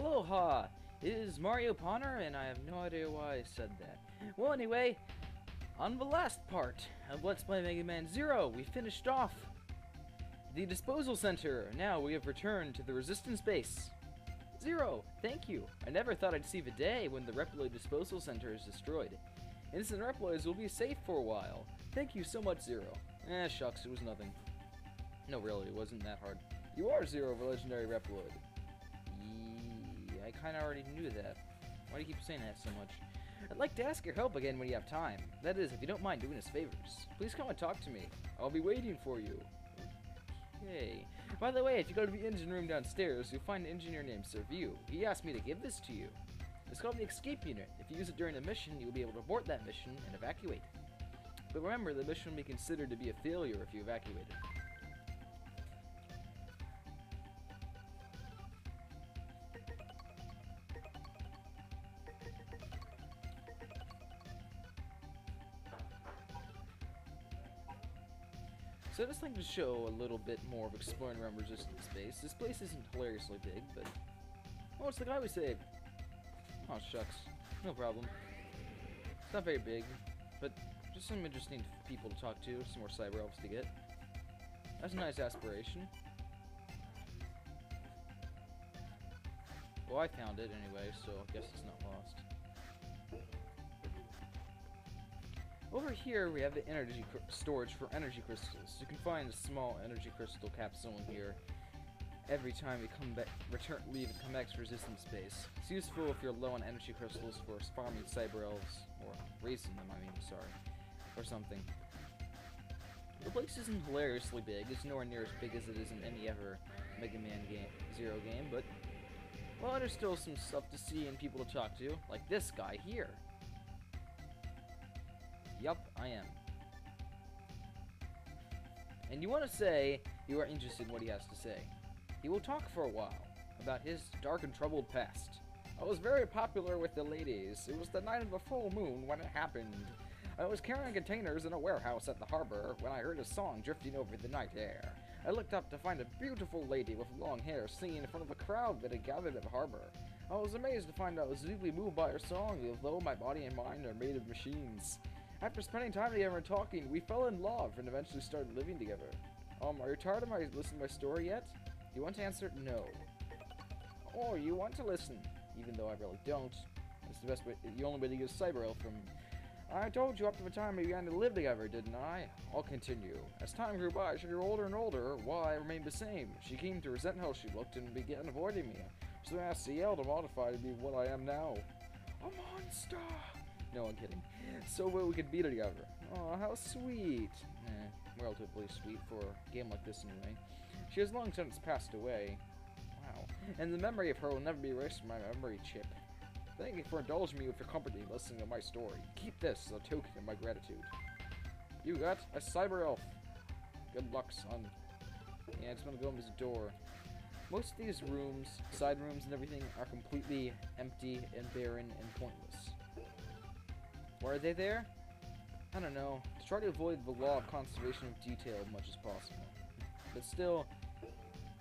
Aloha! It is Mario Ponner, and I have no idea why I said that. Well, anyway, on the last part of Let's Play Mega Man Zero, we finished off the disposal center. Now we have returned to the Resistance base. Zero, thank you. I never thought I'd see the day when the Reploid disposal center is destroyed. Innocent Reploids will be safe for a while. Thank you so much, Zero. Shucks, it was nothing. No, really, it wasn't that hard. You are Zero, the legendary Reploid. I kinda already knew that. Why do you keep saying that so much? I'd like to ask your help again when you have time. That is, if you don't mind doing us favors. Please come and talk to me. I'll be waiting for you. Okay. By the way, if you go to the engine room downstairs, you'll find an engineer named Servue. He asked me to give this to you. It's called the escape unit. If you use it during a mission, you'll be able to abort that mission and evacuate. But remember, the mission will be considered to be a failure if you evacuate it. So I just like to show a little bit more of exploring around Resistance Base. This place isn't hilariously big, but... Oh, it's the guy we saved! Oh, shucks. No problem. It's not very big, but just some interesting people to talk to, some more cyber elves to get. That's a nice aspiration. Well, I found it anyway, so I guess it's not lost. Over here, we have the energy storage for energy crystals. You can find a small energy crystal capsule in here every time you come back, leave and come back to Resistance Base. It's useful if you're low on energy crystals for farming cyber elves, or raising them, or something. The place isn't hilariously big. It's nowhere near as big as it is in any other Mega Man Zero game, but, well, there's still some stuff to see and people to talk to, like this guy here. Yup, I am. And you want to say you are interested in what he has to say. He will talk for a while about his dark and troubled past. I was very popular with the ladies. It was the night of the full moon when it happened. I was carrying containers in a warehouse at the harbor when I heard a song drifting over the night air. I looked up to find a beautiful lady with long hair singing in front of a crowd that had gathered at the harbor. I was amazed to find I was deeply moved by her song, although my body and mind are made of machines. After spending time together and talking, we fell in love and eventually started living together. Are you tired of listening to my story yet? Do you want to answer? No. Oh, you want to listen? Even though I really don't. It's the best way, the only way to get a cyber elf from... I told you up to the time we began to live together, didn't I? I'll continue. As time grew by, she grew older and older, while I remained the same. She came to resent how she looked and began avoiding me. So I asked CL to modify to be what I am now. A monster! No, I'm kidding. So we could beat it together. Oh, how sweet. Relatively sweet for a game like this anyway. She has long since passed away. Wow. And the memory of her will never be erased from my memory chip. Thank you for indulging me with your company and listening to my story. Keep this as a token of my gratitude. You got a cyber elf. Good luck, son. Yeah, I just want to go in this door. Most of these rooms, side rooms and everything, are completely empty and barren and pointless. Why are they there? I don't know. To try to avoid the law of conservation of detail as much as possible. But still,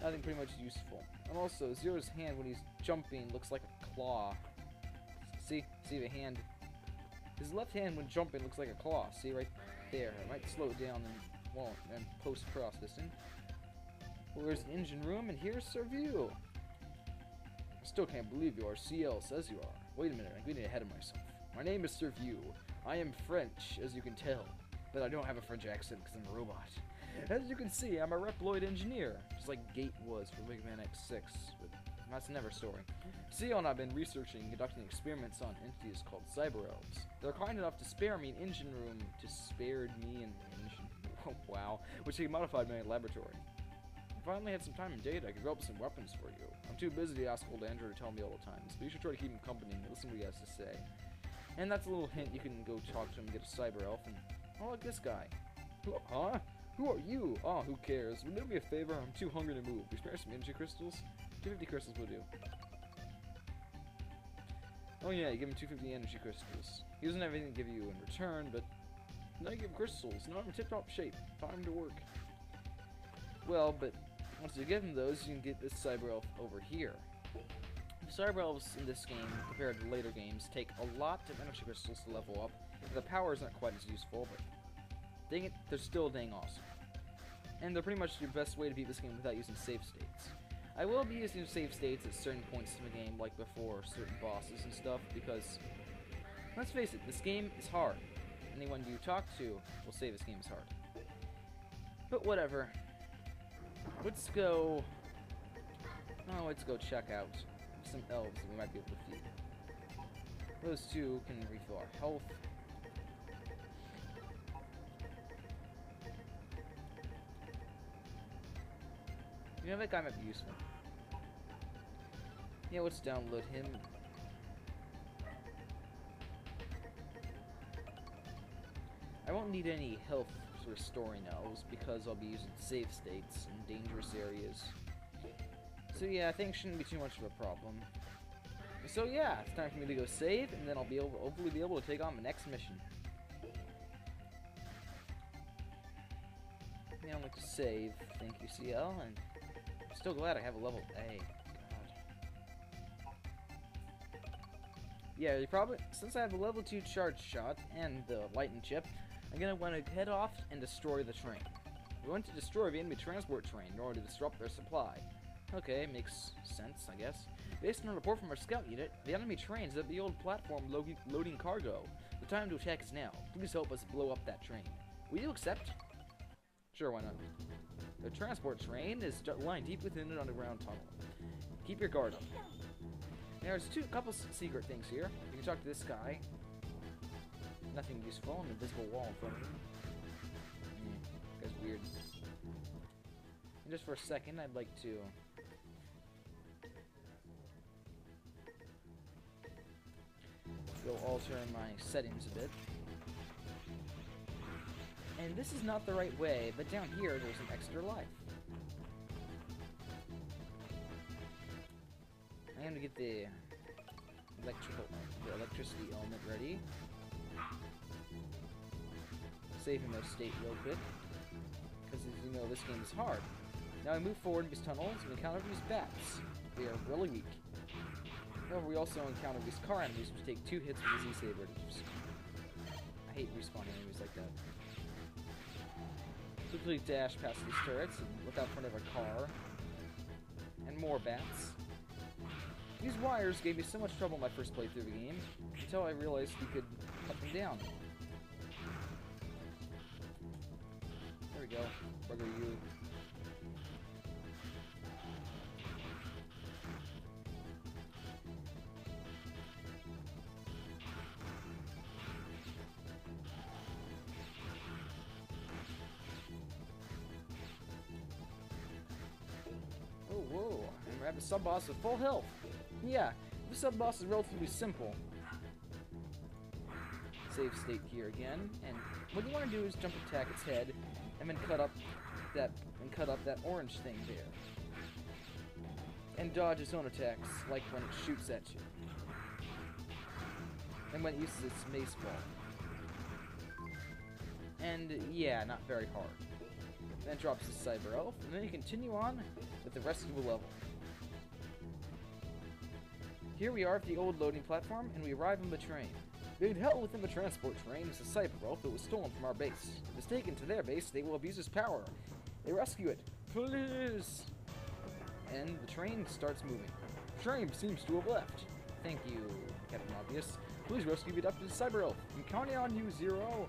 I think pretty much useful. And also, Zero's hand when he's jumping looks like a claw. See the hand? His left hand when jumping looks like a claw. See right there. I might slow it down and won't, and post-processing. Well, there's an engine room, and here's Servue. I still can't believe you are. CL says you are. Wait a minute, I'm getting ahead of myself. My name is Servue. I am French, as you can tell, but I don't have a French accent because I'm a robot. As you can see, I'm a Reploid engineer, just like Gate was for Mega Man X6, but that's another story. CL and I have been researching and conducting experiments on entities called cyber elves. They're kind enough to spare me an engine room wow, which they modified in my laboratory. If I only had some time and data, I could develop some weapons for you. I'm too busy to ask old Andrew to tell me all the time, but you should try to keep him company and listen to what he has to say. And that's a little hint. You can go talk to him, get a cyber elf, and... Oh, look, this guy. Huh? Who are you? Oh, who cares? Would you do me a favor? I'm too hungry to move. We spare some energy crystals? 250 crystals will do. Oh yeah, you give him 250 energy crystals. He doesn't have anything to give you in return, but... Now you give him crystals. Now I'm in tip-top shape. Time to work. Well, but... Once you give him those, you can get this cyber elf over here. Cyber Elves in this game, compared to later games, take a lot of energy crystals to level up. The powers aren't quite as useful, but dang it, they're still dang awesome. And they're pretty much your best way to beat this game without using save states. I will be using save states at certain points in the game, like before certain bosses and stuff, because, let's face it, this game is hard. Anyone you talk to will say this game is hard. But whatever. Let's go check out some elves that we might be able to feed. Those two can refill our health. You know, that guy might be useful. Yeah, let's download him. I won't need any health restoring elves because I'll be using save states in dangerous areas. So yeah, I think it shouldn't be too much of a problem. So yeah, it's time for me to go save, and then I'll be able to hopefully be able to take on the next mission. Yeah, I'd like to save. Thank you, CL, and I'm still glad I have a level A. Yeah, you probably, since I have a level 2 charge shot and the lightning chip, I'm gonna want to head off and destroy the train. We want to destroy the enemy transport train in order to disrupt their supply. Okay, makes sense, I guess. Based on a report from our scout unit, the enemy train is at the old platform loading cargo. The time to attack is now. Please help us blow up that train. Will you accept? Sure, why not? The transport train is lying deep within an underground tunnel. Keep your guard up. There's a couple secret things here. You can talk to this guy. Nothing useful. An invisible wall in front of him. That's weird. And just for a second, I'd like to go alter my settings a bit. And this is not the right way, but down here there's an extra life. I'm gonna get the electricity element ready. Saving my state real quick, because as you know, this game is hard. Now I move forward in these tunnels and encounter these bats. They are really weak. However, we also encounter these car enemies which take 2 hits with the Z-Saber. I hate respawning enemies like that. Quickly dash past these turrets and look out front of a car. And more bats. These wires gave me so much trouble my first playthrough of the game, until I realized you could cut them down. There we go. Bugger you. Oh, whoa. And we have a sub-boss with full health. Yeah, the sub-boss is relatively simple. Save state here again, and what you want to do is jump attack its head, and then cut up that orange thing there. And dodge its own attacks, like when it shoots at you. And when it uses its mace ball. And yeah, not very hard. Then drops the Cyber Elf, and then you continue on with the rest of the level. Here we are at the old loading platform, and we arrive on the train. Being held within the transport train is a Cyber Elf that was stolen from our base. If it's taken to their base, they will abuse its power. They rescue it. Please! And the train starts moving. The train seems to have left. Thank you, Captain Obvious. Please rescue the abducted Cyber Elf. I'm counting on you, Zero.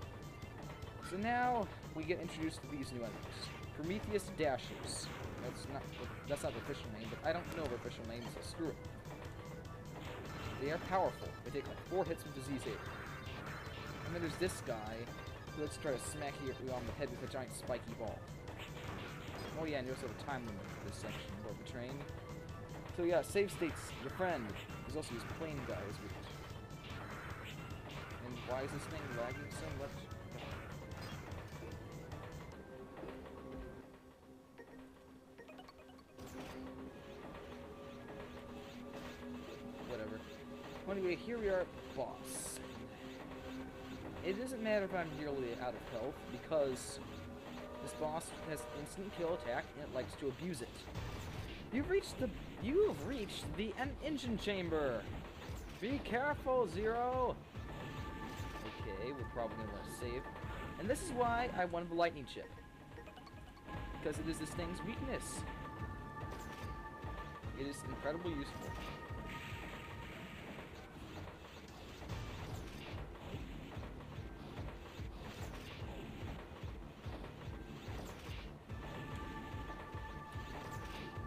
So now, we get introduced to these new enemies. Prometheus Dashers. That's not the official name, but I don't know their official name, so screw it. They are powerful. They take like 4 hits with the Z-Saber. And then there's this guy who let's try to smack you on the head with a giant spiky ball. Oh yeah, and you also have a time limit for this section aboard the train. So yeah, save states your friend. There's also this plane guy who's weird. And why is this thing lagging so much? Anyway, here we are at the boss. It doesn't matter if I'm nearly out of health, because this boss has instant kill attack, and it likes to abuse it. You've reached the engine chamber. Be careful, Zero. Okay, we're probably gonna want to save. And this is why I wanted the lightning chip. Because it is this thing's weakness. It is incredibly useful.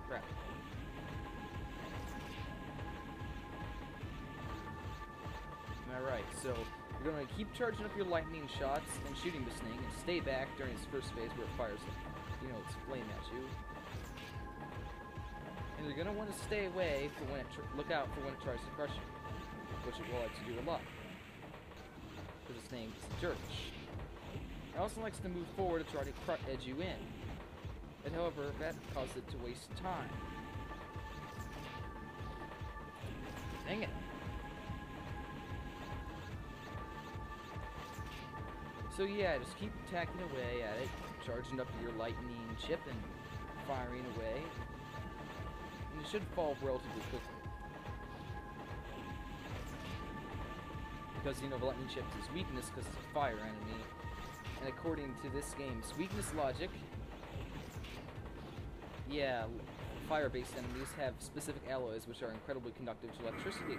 Crap. Alright, so you're going to keep charging up your lightning shots and shooting this thing, and stay back during its first phase where it fires, its flame at you. And you're going to want to stay away for when look out for when it tries to crush you, which it will like to do a lot. Because this thing is a jerk. It also likes to move forward to try to edge you in. And however, that causes it to waste time. Dang it. So yeah, just keep attacking away at it, charging up your lightning chip and firing away. And it should fall relatively quickly. Because, the lightning chip is his weakness because it's a fire enemy. And according to this game's weakness logic, yeah, fire-based enemies have specific alloys which are incredibly conductive to electricity.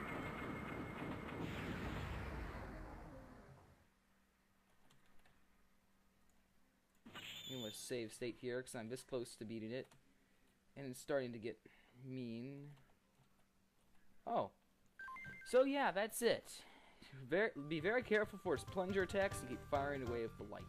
I'm going to save state here because I'm this close to beating it. And it's starting to get mean. Oh. So yeah, that's it. Be very careful for its plunger attacks and keep firing away with the lightning.